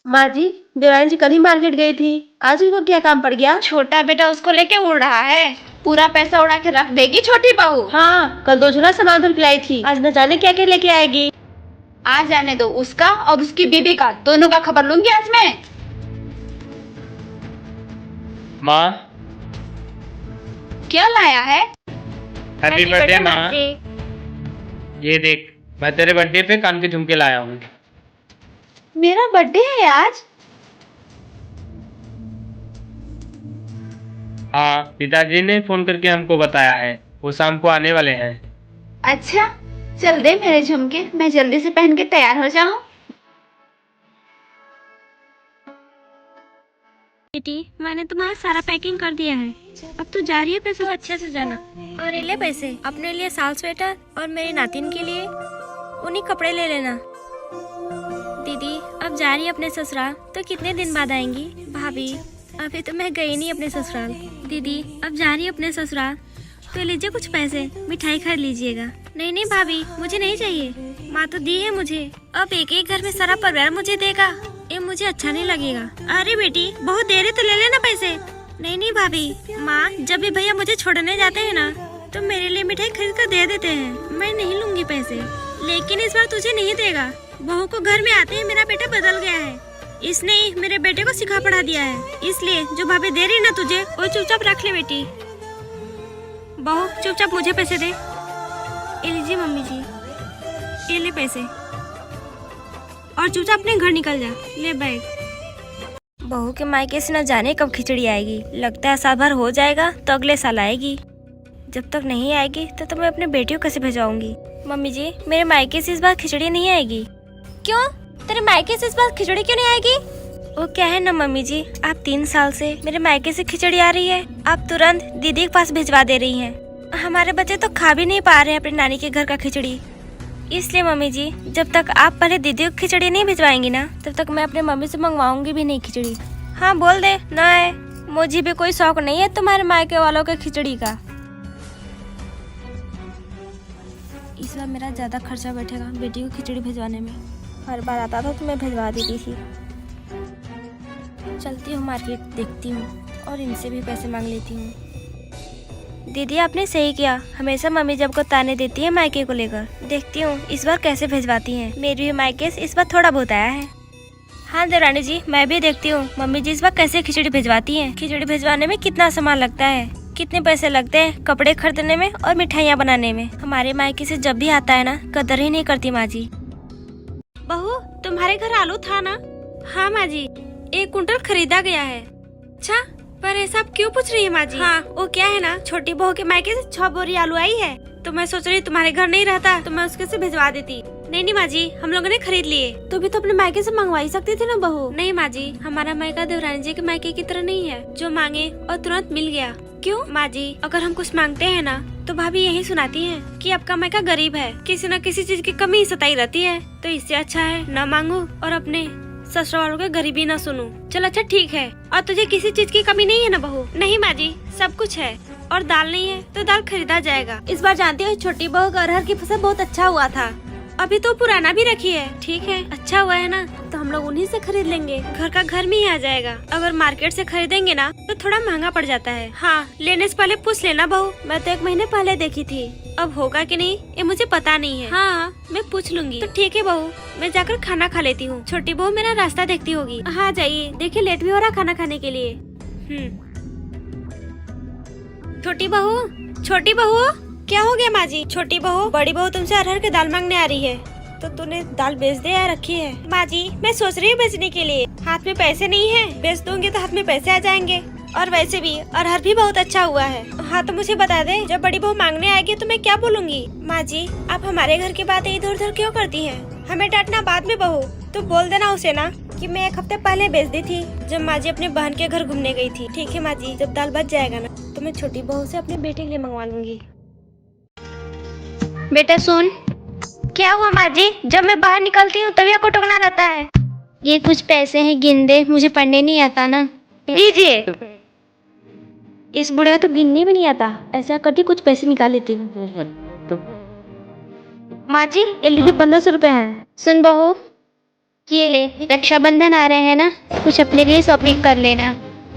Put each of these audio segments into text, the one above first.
माँ जी, देवरानी जी कल ही मार्केट गई थी। आज उनको क्या काम पड़ गया? छोटा बेटा उसको लेके उड़ रहा है। पूरा पैसा उड़ा के रख देगी छोटी बहू। हाँ, कल 2 झोला सामान धर के लाई थी, आज न जाने क्या क्या लेके आएगी। आ जाने दो, उसका और उसकी बीबी का दोनों का खबर लूंगी आज मैं। माँ, क्या लाया है? हैप्पी बर्थडे माँ। ये देख, मैं तेरे बर्थडे पे कान के झुमके लाया हूँ। मेरा बर्थडे है आज? हाँ, पिताजी ने फोन करके हमको बताया है, वो शाम को आने वाले हैं। अच्छा, चल दे मेरे झुमके, मैं जल्दी से पहन के तैयार हो जाऊं। बेटी, मैंने तुम्हारा सारा पैकिंग कर दिया है। अब तो जा रही है, पैसे अच्छे से जाना। और ये ले पैसे, अपने लिए साल स्वेटर और मेरी नातिन के लिए उन्हीं कपड़े ले लेना। दीदी अब जा रही है अपने ससुराल, तो कितने दिन बाद आएंगी? भाभी, अभी तो मैं गई नहीं अपने ससुराल। दीदी अब जा रही है अपने ससुराल, तो लीजिए कुछ पैसे, मिठाई खरीद लीजिएगा। नहीं नहीं भाभी, मुझे नहीं चाहिए, माँ तो दी है मुझे। अब एक एक घर में सारा परिवार मुझे देगा, ये मुझे अच्छा नहीं लगेगा। अरे बेटी, बहुत देर है तो ले लेना पैसे। नहीं नहीं भाभी, माँ जब भी भैया मुझे छोड़ने जाते हैं ना, तो मेरे लिए मिठाई खरीद कर दे देते हैं। मैं नहीं लूंगी पैसे, लेकिन इस बार तुझे नहीं देगा। बहू को घर में आते ही मेरा बेटा बदल गया है, इसने ही मेरे बेटे को सिखा पढ़ा दिया है। इसलिए जो भाभी दे रही ना तुझे, वो चुपचाप रख ले बेटी। बहू चुपचाप मुझे पैसे दे। ये लीजिए मम्मी जी, ये ले पैसे, और चुपचाप अपने घर निकल जा। ले बैग। बहू के मायके से न जाने कब खिचड़ी आएगी। लगता है साल भर हो जाएगा तो अगले साल आएगी। जब तक नहीं आएगी तो मैं अपने बेटी को कैसे भेजाऊंगी? मम्मी जी, मेरे मायके से इस बार खिचड़ी नहीं आएगी। क्यों? तेरे मायके से इस बार खिचड़ी क्यों नहीं आएगी? वो क्या है ना मम्मी जी, आप 3 साल से मेरे मायके से खिचड़ी आ रही है, आप तुरंत दीदी के पास भिजवा दे रही हैं। हमारे बच्चे तो खा भी नहीं पा रहे हैं अपनी नानी के घर का खिचड़ी। इसलिए मम्मी जी, जब तक आप पहले दीदी को खिचड़ी नहीं भिजवाएंगी ना, तब तक मैं अपने मम्मी से मंगवाऊंगी भी नहीं खिचड़ी। हाँ बोल दे ना है, मुझे भी कोई शौक नहीं है तुम्हारे मायके वालों के खिचड़ी का। इस बार मेरा ज्यादा खर्चा बैठेगा बेटी को खिचड़ी भिजवाने में। हर बार आता था तो मैं भिजवा देती थी। चलती हूँ मार्केट, देखती हूँ और इनसे भी पैसे मांग लेती हूँ। दीदी आपने सही किया, हमेशा मम्मी जब को ताने देती है मायके को लेकर। देखती हूँ इस बार कैसे भिजवाती हैं। मेरी भी मायके से इस बार थोड़ा बहुत आया है। हाँ देवरानी जी, मैं भी देखती हूँ मम्मी जी इस बार कैसे खिचड़ी भिजवाती हैं। खिचड़ी भिजवाने में कितना सामान लगता है, कितने पैसे लगते हैं कपड़े खरीदने में और मिठाइयाँ बनाने में। हमारे मायके से जब भी आता है ना, कदर ही नहीं करती माँ जी। बहू, तुम्हारे घर आलू था ना? हाँ माँ जी, 1 कुंटल खरीदा गया है। अच्छा, पर ऐसा आप क्यों पूछ रही है माँ जी? हाँ, वो क्या है ना, छोटी बहू के मायके से 6 बोरी आलू आई है, तो मैं सोच रही तुम्हारे घर नहीं रहता तो मैं उसके से भिजवा देती। नहीं माँ जी, हम लोगों ने खरीद लिए। तो भी तो अपने मायके से मंगवा ही सकती थी ना बहू। नहीं माँ जी, हमारा मायका देवरानी जी के मायके की तरह नहीं है, जो मांगे और तुरंत मिल गया। क्यों माँ जी, अगर हम कुछ मांगते हैं ना, तो भाभी यही सुनाती हैं कि आपका मायका गरीब है, किसी न किसी चीज की कमी ही सताई रहती है। तो इससे अच्छा है न मांगू और अपने ससुर वालों की गरीबी न सुनूं। चल अच्छा ठीक है। और तुझे किसी चीज की कमी नहीं है ना बहू? नहीं माँ जी, सब कुछ है। और दाल नहीं है तो दाल खरीदा जाएगा। इस बार जानती हो छोटी बहू का अरहर की फसल बहुत अच्छा हुआ था, अभी तो पुराना भी रखी है। ठीक है, अच्छा हुआ है ना, तो हम लोग उन्हीं से खरीद लेंगे, घर का घर में ही आ जाएगा। अगर मार्केट से खरीदेंगे ना तो थोड़ा महंगा पड़ जाता है। हाँ, लेने से पहले पूछ लेना बहू, मैं तो 1 महीने पहले देखी थी, अब होगा कि नहीं ये मुझे पता नहीं है। हाँ, मैं पूछ लूंगी। तो ठीक है बहू, मैं जाकर खाना खा लेती हूँ। छोटी बहू मेरा रास्ता देखती होगी। हाँ जाइए, देखिए लेट भी हो रहा खाना खाने के लिए। छोटी बहू, क्या हो गया माँ जी? छोटी बहू, बड़ी बहू तुमसे अरहर की दाल मांगने आ रही है, तो तूने दाल बेच दे या रखी है? माँ जी, मैं सोच रही हूँ बेचने के लिए, हाथ में पैसे नहीं है, बेच दूंगी तो हाथ में पैसे आ जाएंगे। और वैसे भी अरहर भी बहुत अच्छा हुआ है। हाँ तो मुझे बता दे, जब बड़ी बहू मांगने आएगी तो मैं क्या बोलूँगी? माँ जी, आप हमारे घर की बातें इधर उधर क्यों करती हैं? हमें डांटना बाद में बहू, तो बोल देना उसे ना कि मैं 1 हफ्ते पहले बेच दी थी, जब माँ जी अपनी बहन के घर घूमने गई थी। ठीक है माँ जी, जब दाल बच जाएगा ना, तो मैं छोटी बहू से अपने बेटे के लिए मंगवा लूंगी। बेटा सुन। क्या हुआ माँ जी? जब मैं बाहर निकलती हूँ तभी आपको टोकना रहता है। ये कुछ पैसे हैं, गिन दे, मुझे पढ़ने नहीं आता ना। लीजिए। इस बुढ़े को तो गिनने भी नहीं आता, ऐसा करके कुछ पैसे निकाल लेती हूँ। माँ जी, ये लीजिए 1500 रुपए हैं। सुन बहू, ये ले, रक्षाबंधन आ रहे हैं ना, कुछ अपने लिए शॉपिंग कर लेना।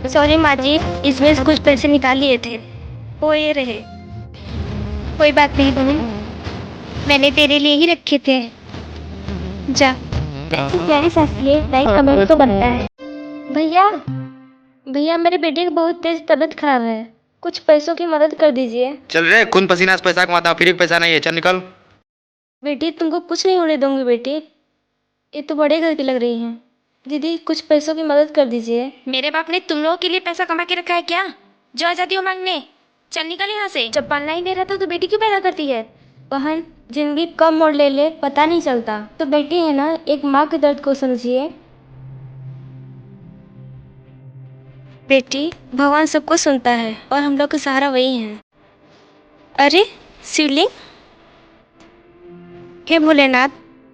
सॉरी माँ जी, इसमें से कुछ पैसे निकाल लिए थे, वो ये रहे। कोई बात नहीं बहन, मैंने तेरे लिए ही रखे थे। जा। प्यारी सासी है, लाइक कमेंट तो बनता है। भैया भैया, मेरे बेटे की बहुत तेज तबीयत खराब है, कुछ पैसों की मदद कर दीजिए। चल रे, खून पसीना से पैसा कमाता हूँ, फिर भी पैसा नहीं है, चल निकल। बेटी तुमको कुछ नहीं होने दूंगी बेटी, ये तो बड़े घर की लग रही हैं। दीदी कुछ पैसों की मदद कर दीजिए। मेरे बाप ने तुम लोगों के लिए पैसा कमा के रखा है क्या? जो आ जाती हो मांगने, चल निकल यहाँ से। जब पालना ही नहीं रहता तो बेटी क्यों पैदा करती है? बहन, जिंदगी कम मोड़ ले ले पता नहीं चलता, तो बेटी है ना, एक माँ के दर्द को समझिए। बेटी, भगवान सबको सुनता है और हम लोग का सहारा वही है। अरे शिवलिंग, हे भोलेनाथ,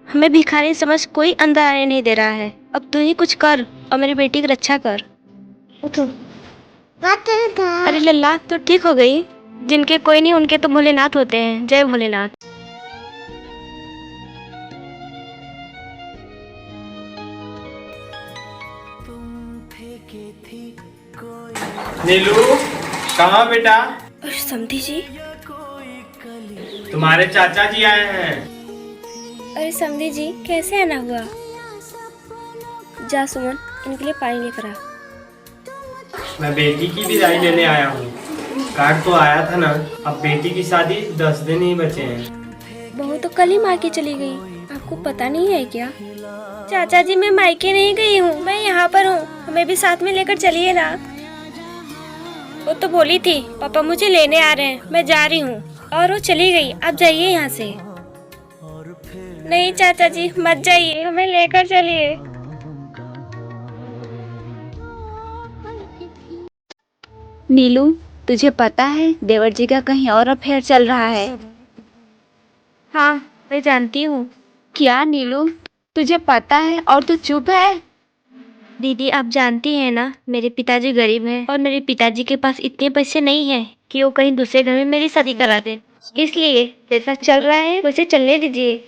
हमें भिखारी समझ कोई अंदर आने नहीं दे रहा है, अब तू ही कुछ कर और मेरी बेटी की रक्षा कर। उठो। अरे लल्ला तो ठीक हो गई, जिनके कोई नहीं उनके तो भोलेनाथ होते हैं। जय भोलेनाथ। नीलू, कहाँ बेटा? और समधी जी, तुम्हारे चाचा जी आए हैं। अरे समधी जी, कैसे आना हुआ? जा सुमन, इनके लिए पानी लेकर आ। मैं बेटी की विदाई लेने आया हूँ। कार्ड तो आया था ना, अब बेटी की शादी 10 दिन ही बचे हैं। बहू तो कल ही मायके चली गई, आपको पता नहीं है क्या? चाचा जी, मैं मायके नहीं गई हूँ, मैं यहाँ पर हूँ, हमें भी साथ में लेकर चलिए ना। वो तो बोली थी पापा मुझे लेने आ रहे हैं, मैं जा रही हूँ, और वो चली गई। आप जाइए यहाँ से। नहीं चाचा जी, मत जाइए, हमें लेकर चलिए। नीलू, तुझे पता है देवर जी का कहीं और अफेयर चल रहा है? हाँ, मैं जानती हूँ। क्या नीलू, तुझे पता है और तू चुप है? दीदी आप जानती हैं ना, मेरे पिताजी गरीब हैं और मेरे पिताजी के पास इतने पैसे नहीं हैं कि वो कहीं दूसरे घर में मेरी शादी करा दें, इसलिए जैसा चल रहा है वैसे चलने दीजिए।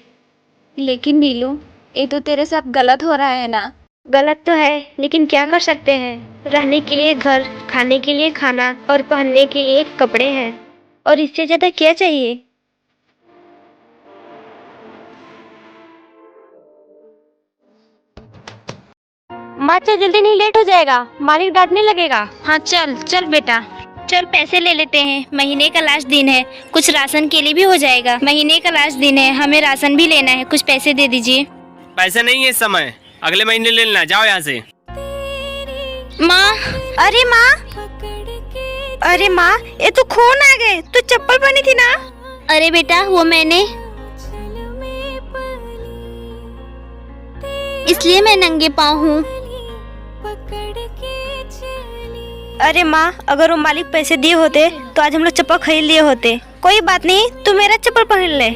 लेकिन नीलू, ये तो तेरे साथ गलत हो रहा है ना। गलत तो है, लेकिन क्या कर सकते हैं, रहने के लिए घर, खाने के लिए खाना और पहनने के लिए कपड़े हैं, और इससे ज्यादा क्या चाहिए। माँ चल जल्दी, नहीं लेट हो जाएगा, मालिक डांटने लगेगा। हाँ चल चल बेटा, चल पैसे ले लेते हैं, महीने का लास्ट दिन है, कुछ राशन के लिए भी हो जाएगा। महीने का लास्ट दिन है, हमें राशन भी लेना है, कुछ पैसे दे दीजिए। पैसे नहीं है इस समय, अगले महीने ले लेना, जाओ यहाँ से। माँ, अरे माँ, अरे माँ, ये तो खून आ गए, तो चप्पल पहनी थी ना? अरे बेटा, वो मैंने, इसलिए मैं नंगे पाँव हूँ। अरे माँ, अगर वो मालिक पैसे दिए होते तो आज हम लोग चप्पल खरीद लिए होते। कोई बात नहीं, तू मेरा चप्पल पहन ले।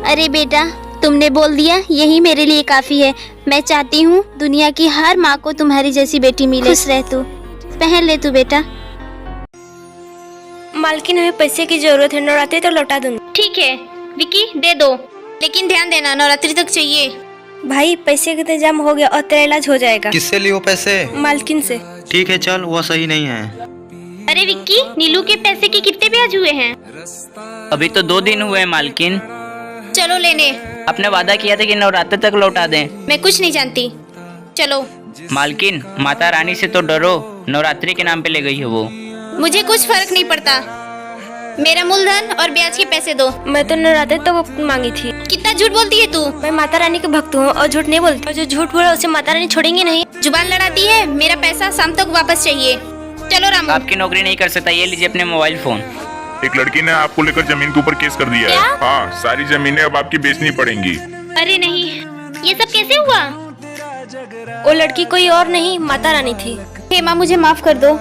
अरे बेटा, तुमने बोल दिया, यही मेरे लिए काफी है। मैं चाहती हूँ दुनिया की हर माँ को तुम्हारी जैसी बेटी मिले। खुश रह तू, पहन ले तू बेटा। मालकिन, हमें पैसे की जरूरत है, नवरात्रि तो लौटा दूंगी। ठीक है विकी, दे दो, लेकिन ध्यान देना नवरात्रि तक चाहिए। भाई पैसे का इंतजाम हो गया और तेरा इलाज हो जाएगा। किससे लिए वो पैसे? मालकिन से। ठीक है चल, वो सही नहीं है। अरे विक्की, नीलू के पैसे के कितने ब्याज हुए हैं? अभी तो 2 दिन हुए हैं मालकिन। चलो लेने। आपने वादा किया था कि नवरात्र तक लौटा दें। मैं कुछ नहीं जानती, चलो। मालकिन, माता रानी से तो डरो, नवरात्रि के नाम पे ले गई है वो। मुझे कुछ फर्क नहीं पड़ता, मेरा मूलधन और ब्याज के पैसे दो। मैं तो नवरात्रि तक मांगी थी। कितना झूठ बोलती है तू? मैं माता रानी के भक्त हूँ और झूठ नहीं बोलती, और जो झूठ बोला उसे माता रानी छोड़ेंगे नहीं। जुबान लड़ाती है, मेरा पैसा शाम तक वापस चाहिए। चलो रामू। आपकी नौकरी नहीं कर सकता, ये लीजिए अपने मोबाइल फोन। एक लड़की ने आपको लेकर जमीन के ऊपर केस कर दिया है। हाँ, सारी जमीनें अब आपकी बेचनी पड़ेंगी। अरे नहीं, ये सब कैसे हुआ? वो लड़की कोई और नहीं, माता रानी थी। हेमा, मुझे माफ कर दो,